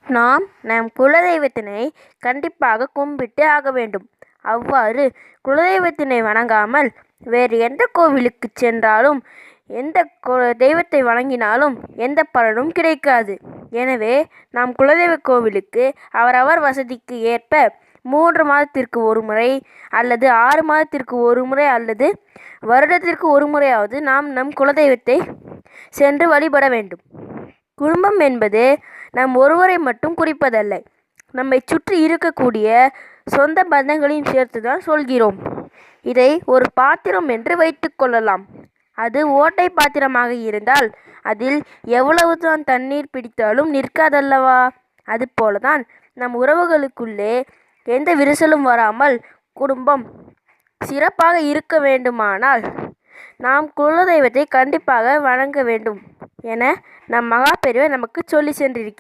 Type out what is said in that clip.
நாம் நம் குலதெய்வத்தினை கண்டிப்பாக கும்பிட்டு ஆக வேண்டும். அவ்வாறு குலதெய்வத்தினை வணங்காமல் வேறு எந்த கோவிலுக்கு சென்றாலும் எந்த தெய்வத்தை வணங்கினாலும் எந்த பலனும் கிடைக்காது. எனவே நாம் குலதெய்வ கோவிலுக்கு அவரவர் வசதிக்கு ஏற்ப 3 மாதத்திற்கு ஒரு முறை அல்லது 6 மாதத்திற்கு ஒரு முறை அல்லது வருடத்திற்கு ஒரு முறையாவது நாம் நம் குலதெய்வத்தை சென்று வழிபட வேண்டும். குடும்பம் என்பது நம் ஒருவரை மட்டும் குறிப்பதல்ல, நம்மை சுற்றி இருக்கக்கூடிய சொந்த பந்தங்களையும் சேர்த்துதான் சொல்கிறோம். இதை ஒரு பாத்திரம் என்று வைத்துக் கொள்ளலாம். அது ஓட்டை பாத்திரமாக இருந்தால் அதில் எவ்வளவுதான் தண்ணீர் பிடித்தாலும் நிற்காதல்லவா? அதுபோலதான் நம் உறவுகளுக்குள்ளே எந்த விரிசலும் வராமல் குடும்பம் சிறப்பாக இருக்க வேண்டுமானால் நாம் குலதெய்வத்தை கண்டிப்பாக வணங்க வேண்டும் என நம் மகா பெரியவர் நமக்கு சொல்லி சென்றிருக்கிறார்.